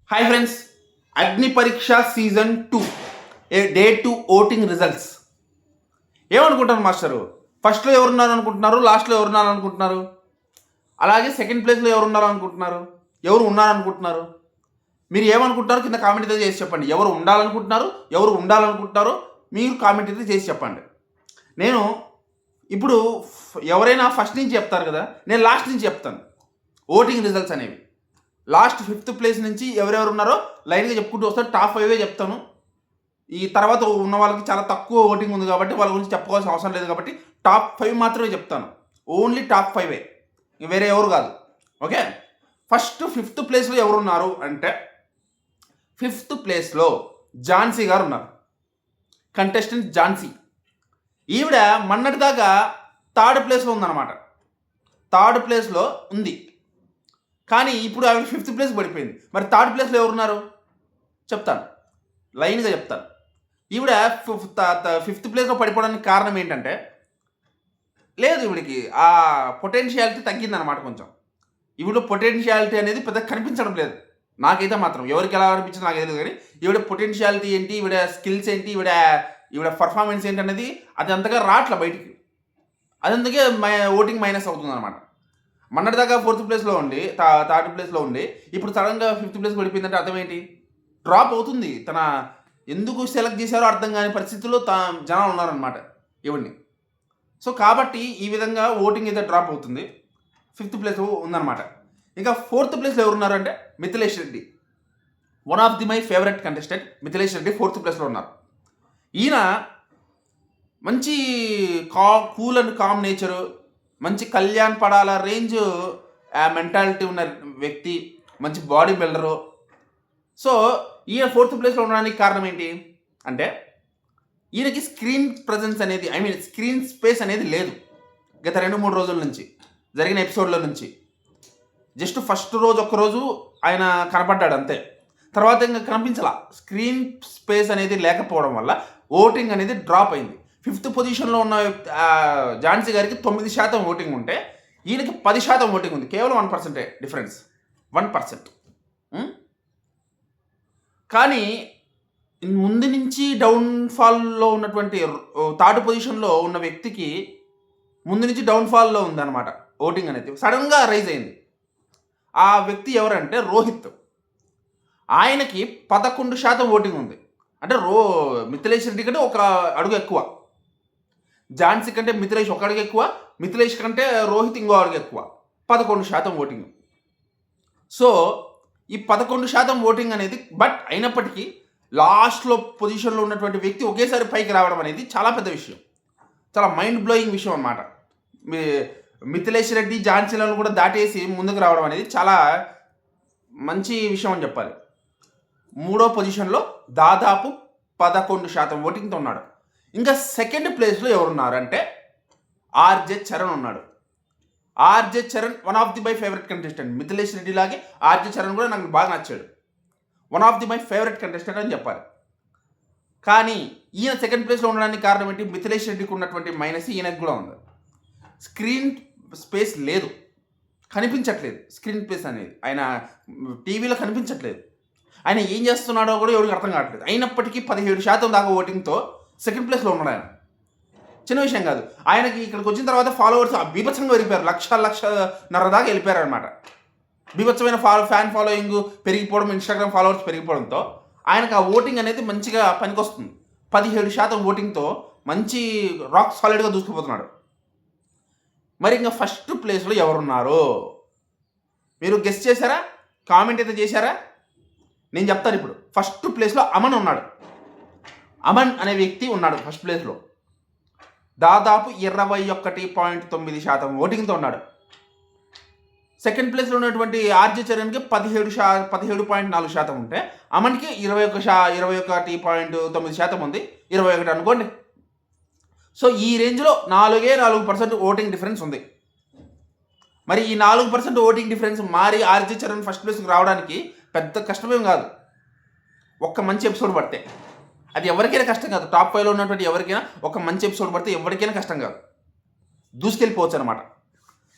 Hi friends, అగ్ని పరీక్ష season 2 day 2 voting results. ఏమనుకుంటారు మాస్టరు? ఫస్ట్లో ఎవరున్నారు అనుకుంటున్నారు, లాస్ట్లో ఎవరున్నారు అనుకుంటున్నారు, అలాగే సెకండ్ ప్లేస్లో ఎవరున్నారు అనుకుంటున్నారు, ఎవరు ఉన్నారనుకుంటున్నారు? మీరు ఏమనుకుంటున్నారు కింద కామెంట్ అయితే చేసి చెప్పండి. ఎవరు ఉండాలనుకుంటున్నారో మీరు కామెంట్ అయితే చేసి చెప్పండి. నేను ఇప్పుడు ఎవరైనా ఫస్ట్ నుంచి చెప్తారు కదా, నేను లాస్ట్ నుంచి చెప్తాను ఓటింగ్ రిజల్ట్స్ అనేవి. లాస్ట్ 5th ప్లేస్ నుంచి ఎవరెవరు ఉన్నారో లైన్గా చెప్పుకుంటూ వస్తాను. టాప్ 5 చెప్తాను. ఈ తర్వాత ఉన్న వాళ్ళకి చాలా తక్కువ ఓటింగ్ ఉంది కాబట్టి వాళ్ళ గురించి చెప్పుకోవాల్సిన అవసరం లేదు కాబట్టి టాప్ 5 మాత్రమే చెప్తాను. ఓన్లీ టాప్ 5 వేరే ఎవరు కాదు. ఓకే, ఫస్ట్ 5th ప్లేస్లో ఎవరున్నారు అంటే 5th ప్లేస్లో ఝాన్సీ గారు ఉన్నారు. కంటెస్టెంట్ ఝాన్సీ. ఈవిడ మొన్నటిదాకా 3rd ప్లేస్లో ఉందన్నమాట. 3rd ప్లేస్లో ఉంది, కానీ ఇప్పుడు ఆవిడ 5th ప్లేస్ పడిపోయింది. మరి 3rd ప్లేస్లో ఎవరున్నారు చెప్తాను, లైన్గా చెప్తాను. ఈవిడ 5th ప్లేస్లో పడిపోవడానికి కారణం ఏంటంటే, లేదు ఈవిడికి ఆ పొటెన్షియాలిటీ తగ్గిందనమాట కొంచెం. ఈవిడ పొటెన్షియాలిటీ అనేది పెద్ద కనిపించడం లేదు నాకైతే మాత్రం. ఎవరికి ఎలా అనిపించింది నాకు తెలియదు, కానీ ఈవిడ పొటెన్షియాలిటీ ఏంటి, ఈవిడ స్కిల్స్ ఏంటి, ఈవిడ పర్ఫార్మెన్స్ ఏంటి అనేది అది అంతగా రావట్లే బయటికి. అది అందుకే ఓటింగ్ మైనస్ అవుతుంది అనమాట. మొన్నటిదాకా 4th ప్లేస్లో ఉండి 3rd ప్లేస్లో ఉండి ఇప్పుడు సడన్గా 5th ప్లేస్ పడిపోయిందంటే అర్థం ఏంటి? డ్రాప్ అవుతుంది. తన ఎందుకు సెలెక్ట్ చేశారో అర్థం కాని పరిస్థితుల్లో జనాలు ఉన్నారనమాట ఇవన్నీ. సో కాబట్టి ఈ విధంగా ఓటింగ్ అయితే డ్రాప్ అవుతుంది. 5th ప్లేస్ ఉందన్నమాట. ఇంకా 4th ప్లేస్లో ఎవరున్నారంటే Mithilesh Reddy. One of the my favourite contestant Mithilesh Reddy 4th ప్లేస్లో ఉన్నారు. ఈయన మంచి కూల్ అండ్ కామ్ నేచరు, మంచి కళ్యాణ్ పడాల రేంజ్ మెంటాలిటీ ఉన్న వ్యక్తి, మంచి బాడీ బిల్డరు. సో ఈయన 4th ప్లేస్లో ఉండడానికి కారణం ఏంటి అంటే, ఈయనకి స్క్రీన్ ప్రజెన్స్ అనేది, స్క్రీన్ స్పేస్ అనేది లేదు గత 2-3 రోజుల నుంచి జరిగిన ఎపిసోడ్ల నుంచి. జస్ట్ ఫస్ట్ రోజు ఒక్కరోజు ఆయన కనపడ్డాడు అంతే, తర్వాత ఇంకా కనిపించాల. స్క్రీన్ స్పేస్ అనేది లేకపోవడం వల్ల ఓటింగ్ అనేది డ్రాప్ అయింది. 5th పొజిషన్లో ఉన్న ఝాన్సీ గారికి 9% ఓటింగ్ ఉంటే ఈయనకి 10% ఓటింగ్ ఉంది. కేవలం 1% డిఫరెన్స్, 1%. కానీ ముందు నుంచి డౌన్ఫాల్లో ఉన్నటువంటి 3rd పొజిషన్లో ఉన్న వ్యక్తికి ముందు నుంచి డౌన్ఫాల్లో ఉందన్నమాట ఓటింగ్ అనేది. సడన్గా రైజ్ అయింది. ఆ వ్యక్తి ఎవరంటే రోహిత్. ఆయనకి 11% ఓటింగ్ ఉంది. అంటే మిథిలేష్ రెడ్డి కంటే ఒక అడుగు ఎక్కువ. ఝాన్సీ కంటే మిథిలేష్ ఒక అడుగు ఎక్కువ, మిథిలేష్ కంటే రోహిత్ ఇంకో అడుగు ఎక్కువ. 11% ఓటింగ్. సో ఈ 11% ఓటింగ్ అనేది, బట్ అయినప్పటికీ లాస్ట్లో పొజిషన్లో ఉన్నటువంటి వ్యక్తి ఒకేసారి పైకి రావడం అనేది చాలా పెద్ద విషయం, చాలా మైండ్ బ్లోయింగ్ విషయం అన్నమాట. మిథిలేష్ రెడ్డి ఝాన్సీలను కూడా దాటేసి ముందుకు రావడం అనేది చాలా మంచి విషయం అని చెప్పాలి. 3వ పొజిషన్లో దాదాపు 11% ఓటింగ్తో ఉన్నాడు. ఇంకా 2nd ప్లేస్లో ఎవరున్నారంటే ఆర్జే చరణ్ ఉన్నాడు. RJ Charan one of the my favourite contestant. Mithilesh Reddy లాగే ఆర్జే చరణ్ కూడా నాకు బాగా నచ్చాడు. One of the my favourite contestant అని చెప్పాలి. కానీ ఈయన 2nd ప్లేస్లో ఉండడానికి కారణం ఏంటి? మిథిలేష్ రెడ్డికి ఉన్నటువంటి మైనస్ ఈయనకు కూడా ఉంది. స్క్రీన్ స్పేస్ లేదు, కనిపించట్లేదు. స్క్రీన్ స్పేస్ అనేది ఆయన టీవీలో కనిపించట్లేదు. ఆయన ఏం చేస్తున్నాడో కూడా ఎవరికి అర్థం కావట్లేదు. అయినప్పటికీ 17% దాకా ఓటింగ్తో 2nd ప్లేస్లో ఉన్నాడు ఆయన. చిన్న విషయం కాదు. ఆయనకి ఇక్కడికి వచ్చిన తర్వాత ఫాలోవర్స్ బీభత్సంగా వెళ్ళిపోయారు. లక్షన్నర దాకా వెళ్ళిపోయారు అనమాట. బీభత్సమైన ఫ్యాన్ ఫాలోయింగ్ పెరిగిపోవడం, ఇన్స్టాగ్రామ్ ఫాలోవర్స్ పెరిగిపోవడంతో ఆయనకు ఆ ఓటింగ్ అనేది మంచిగా పనికొస్తుంది. 17% ఓటింగ్తో మంచి రాక్ సాలిడ్గా దూసుకుపోతున్నాడు. మరి ఇంకా 1st ప్లేస్లో ఎవరున్నారు మీరు గెస్ చేశారా? కామెంట్ అయితే చేశారా? నేను చెప్తాను ఇప్పుడు. 1st ప్లేస్లో అమన్ ఉన్నాడు. అమన్ అనే వ్యక్తి ఉన్నాడు 1st ప్లేస్లో. దాదాపు 21.9% ఓటింగ్తో ఉన్నాడు. 2nd ప్లేస్లో ఉన్నటువంటి ఆర్జే చరణ్కి 17.4% ఉంటే అమన్కి 21.9% ఉంది. 21 అనుకోండి. సో ఈ రేంజ్లో 4% ఓటింగ్ డిఫరెన్స్ ఉంది. మరి ఈ 4% ఓటింగ్ డిఫరెన్స్ మారి ఆర్జే చరణ్ 1st ప్లేస్కి రావడానికి పెద్ద కష్టమేం కాదు. ఒక్క మంచి ఎపిసోడ్ పడితే, అది ఎవరికైనా కష్టం కాదు. టాప్ 5లో ఉన్నటువంటి ఎవరికైనా ఒక మంచి ఎపిసోడ్ పడితే ఎవరికైనా కష్టం కాదు, దూసుకెళ్ళిపోవచ్చు అనమాట.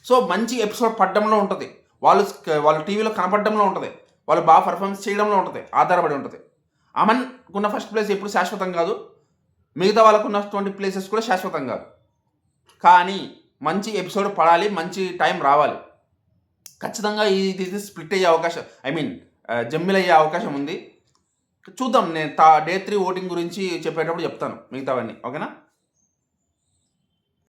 సో మంచి ఎపిసోడ్ పడడంలో ఉంటుంది, వాళ్ళు టీవీలో కనపడడంలో ఉంటుంది. వాళ్ళు బాగా పర్ఫార్మెన్స్ చేయడంలో ఉంటుంది, ఆధారపడి ఉంటుంది. అమన్కున్న ఫస్ట్ ప్లేస్ ఎప్పుడు శాశ్వతం కాదు, మిగతా వాళ్ళకున్నటువంటి ప్లేసెస్ కూడా శాశ్వతం కాదు. కానీ మంచి ఎపిసోడ్ పడాలి, మంచి టైం రావాలి. ఖచ్చితంగా ఇది స్ప్లిట్ అయ్యే అవకాశం, జమ్మిల్ అయ్యే అవకాశం ఉంది. చూద్దాం, నేను డే 3 ఓటింగ్ గురించి చెప్పేటప్పుడు చెప్తాను మిగతావన్నీ. ఓకేనా?